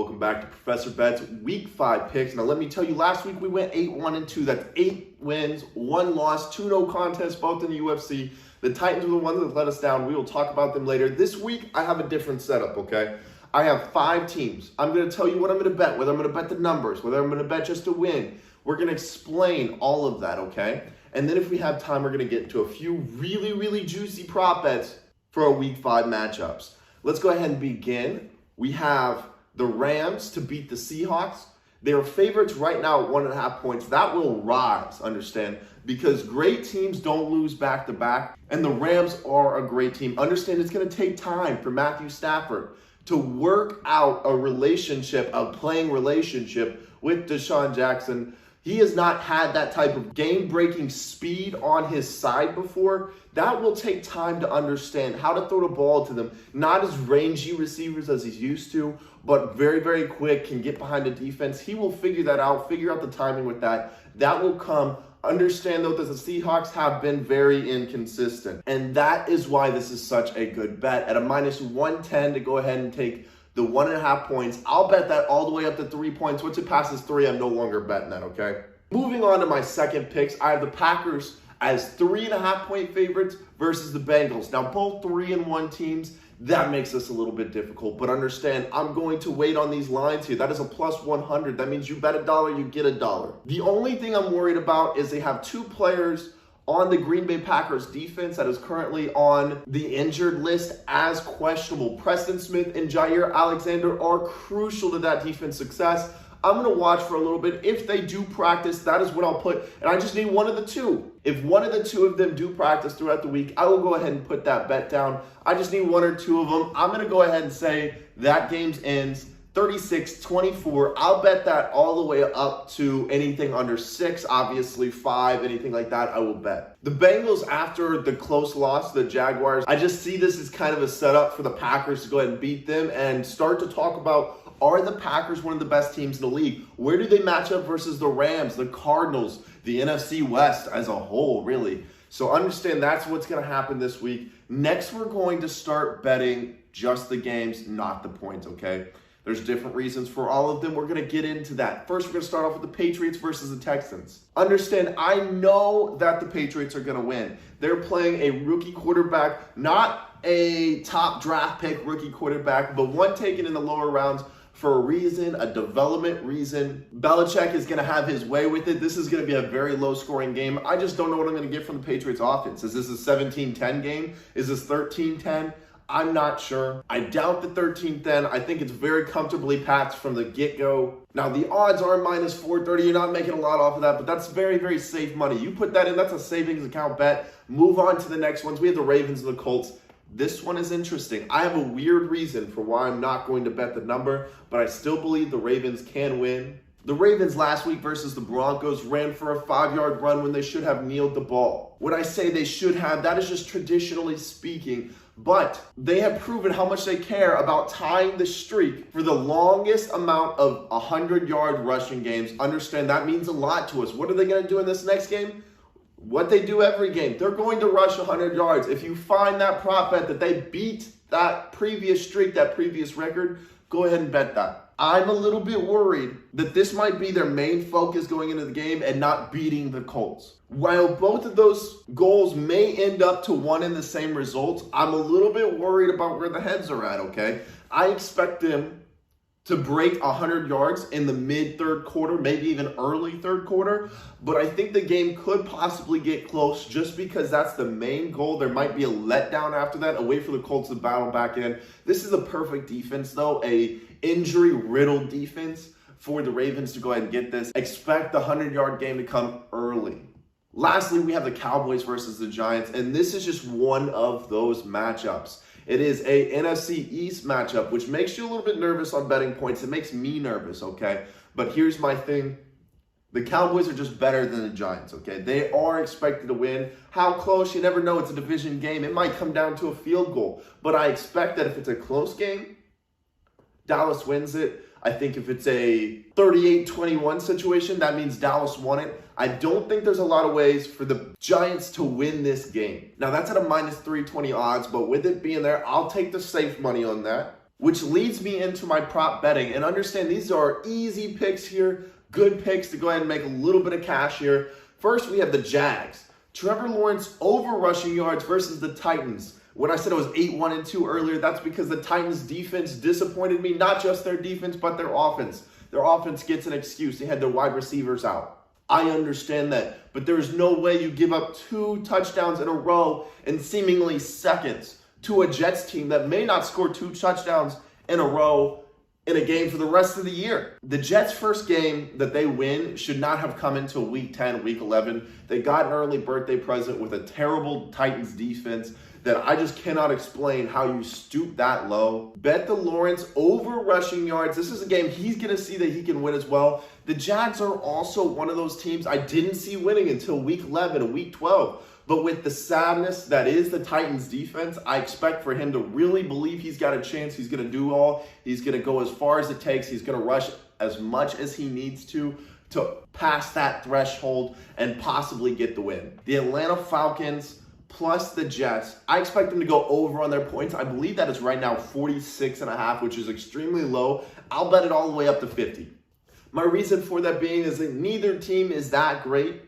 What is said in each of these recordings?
Welcome back to Professor Bet's Week 5 picks. Now let me tell you, last week we went 8-1-2. That's 8 wins, 1 loss, 2 no contests, both in the UFC. The Titans were the ones that let us down. We will talk about them later. This week I have a different setup, okay? I have 5 teams. I'm going to tell you what I'm going to bet, whether I'm going to bet the numbers, whether I'm going to bet just to win. We're going to explain all of that, okay? And then if we have time, we're going to get into a few really juicy prop bets for our Week 5 matchups. Let's go ahead and begin. We have the Rams to beat the Seahawks. They are favorites right now at 1.5 points. That will rise, understand, because great teams don't lose back-to-back, and the Rams are a great team. Understand it's going to take time for Matthew Stafford to work out a relationship, a playing relationship with Deshaun Jackson. He has not had that type of game-breaking speed on his side before. That will take time to understand how to throw the ball to them. Not as rangy receivers as he's used to, but very quick, can get behind the defense. He will figure that out, figure out the timing with that. That will come. Understand, though, that the Seahawks have been very inconsistent. And that is why this is such a good bet. At a -110 to go ahead and take the 1.5 points. I'll bet that all the way up to 3 points. Once it passes 3, I'm no longer betting that, okay? Moving on to my second picks, I have the Packers as 3.5 point favorites versus the Bengals. Now, both 3-1 teams, that makes this a little bit difficult. But understand, I'm going to wait on these lines here. That is a +100. That means you bet $1, you get $1. The only thing I'm worried about is they have 2 players on the Green Bay Packers defense that is currently on the injured list as questionable. Preston Smith and Jair Alexander are crucial to that defense success. I'm going to watch for a little bit. If they do practice, that is what I'll put. And I just need one of the 2. If one of the 2 of them do practice throughout the week, I will go ahead and put that bet down. I just need 1 or 2 of them. I'm going to go ahead and say that game ends 36-24. I'll bet that all the way up to anything under 6, obviously 5, anything like that, I will bet. The Bengals, after the close loss to the Jaguars, I just see this as kind of a setup for the Packers to go ahead and beat them and start to talk about, are the Packers one of the best teams in the league? Where do they match up versus the Rams, the Cardinals, the NFC West as a whole, really? So understand that's what's going to happen this week. Next, we're going to start betting just the games, not the points, okay? There's different reasons for all of them. We're going to get into that. First, we're going to start off with the Patriots versus the Texans. Understand, I know that the Patriots are going to win. They're playing a rookie quarterback, not a top draft pick rookie quarterback, but one taken in the lower rounds for a reason, a development reason. Belichick is going to have his way with it. This is going to be a very low-scoring game. I just don't know what I'm going to get from the Patriots offense. Is this a 17-10 game? Is this 13-10? I'm not sure. I doubt the 13-10. I think it's very comfortably patched from the get-go. Now, the odds are -430. You're not making a lot off of that, but that's very safe money. You put that in, that's a savings account bet. Move on to the next ones. We have the Ravens and the Colts. This one is interesting. I have a weird reason for why I'm not going to bet the number, but I still believe the Ravens can win. The Ravens last week versus the Broncos ran for a 5-yard run when they should have kneeled the ball. When I say they should have, that is just traditionally speaking. But they have proven how much they care about tying the streak for the longest amount of 100-yard rushing games. Understand, that means a lot to us. What are they going to do in this next game? What they do every game. They're going to rush 100 yards. If you find that prop bet that they beat that previous streak, that previous record, go ahead and bet that. I'm a little bit worried that this might be their main focus going into the game and not beating the Colts. While both of those goals may end up to one and the same results, I'm a little bit worried about where the heads are at, okay? I expect them to break 100 yards in the mid-third quarter, maybe even early third quarter. But I think the game could possibly get close just because that's the main goal. There might be a letdown after that, a way for the Colts to battle back in. This is a perfect defense, though, a injury-riddled defense for the Ravens to go ahead and get this. Expect the 100-yard game to come early. Lastly, we have the Cowboys versus the Giants, and this is just one of those matchups. It is a NFC East matchup, which makes you a little bit nervous on betting points. It makes me nervous, okay? But here's my thing. The Cowboys are just better than the Giants, okay? They are expected to win. How close? You never know. It's a division game. It might come down to a field goal. But I expect that if it's a close game, Dallas wins it. I think if it's a 38-21 situation, that means Dallas won it. I don't think there's a lot of ways for the Giants to win this game. Now, that's at a -320 odds, but with it being there, I'll take the safe money on that. which leads me into my prop betting. And understand these are easy picks here, good picks to go ahead and make a little bit of cash here. First, we have the Jags. Trevor Lawrence over rushing yards versus the Titans. When I said it was 8-1-2 earlier, that's because the Titans defense disappointed me. Not just their defense, but their offense. Their offense gets an excuse. They had their wide receivers out. I understand that, but there's no way you give up 2 touchdowns in a row in seemingly seconds to a Jets team that may not score 2 touchdowns in a row in a game for the rest of the year. The Jets' first game that they win should not have come until week 10, week 11. They got an early birthday present with a terrible Titans defense that I just cannot explain how you stoop that low. Bet the Lawrence over rushing yards. This is a game he's going to see that he can win as well. The Jags are also one of those teams I didn't see winning until week 11 and week 12. But with the sadness that is the Titans defense, I expect for him to really believe he's got a chance. He's going to do all. He's going to go as far as it takes. He's going to rush as much as he needs to pass that threshold and possibly get the win. The Atlanta Falcons plus the Jets, I expect them to go over on their points. I believe that is right now 46.5, which is extremely low. I'll bet it all the way up to 50. My reason for that being is that neither team is that great,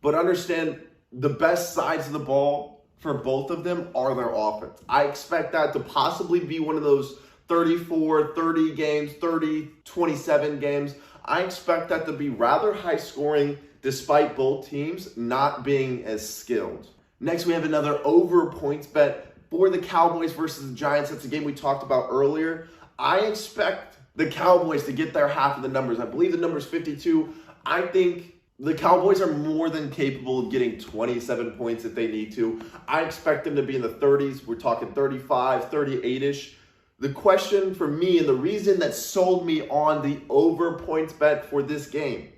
but understand the best sides of the ball for both of them are their offense. I expect that to possibly be one of those 34, 30 games, 30, 27 games. I expect that to be rather high scoring despite both teams not being as skilled. Next, we have another over points bet for the Cowboys versus the Giants. That's a game we talked about earlier. I expect the Cowboys to get their half of the numbers. I believe the number is 52. I think the Cowboys are more than capable of getting 27 points if they need to. I expect them to be in the 30s. We're talking 35, 38-ish. The question for me and the reason that sold me on the over points bet for this game,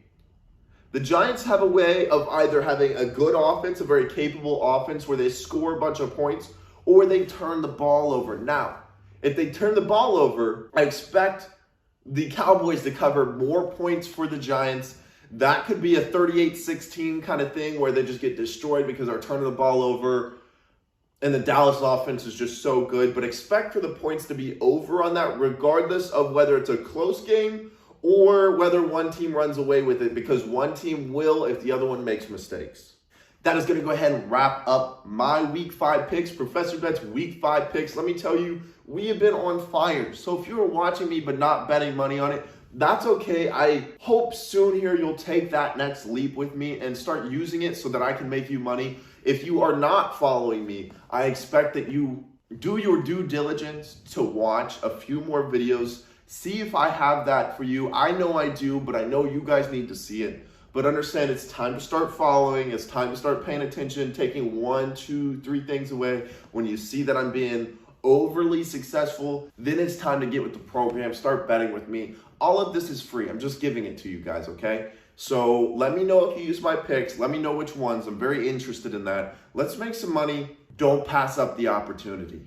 the Giants have a way of either having a good offense, a very capable offense where they score a bunch of points, or they turn the ball over. Now, if they turn the ball over, I expect the Cowboys to cover more points for the Giants. That could be a 38-16 kind of thing where they just get destroyed because they're turning the ball over and the Dallas offense is just so good. But expect for the points to be over on that regardless of whether it's a close game or whether one team runs away with it, because one team will if the other one makes mistakes. That is going to go ahead and wrap up my Week 5 picks, Professor Bet's Week 5 picks. Let me tell you, we have been on fire. So if you are watching me but not betting money on it, that's okay. I hope soon here you'll take that next leap with me and start using it so that I can make you money. If you are not following me, I expect that you do your due diligence to watch a few more videos. See if I have that for you. I know I do, but I know you guys need to see it. But understand it's time to start following. It's time to start paying attention, taking 1, 2, 3 things away. When you see that I'm being overly successful, then it's time to get with the program, start betting with me. All of this is free. I'm just giving it to you guys, okay? So let me know if you use my picks. Let me know which ones. I'm very interested in that. Let's make some money. Don't pass up the opportunity.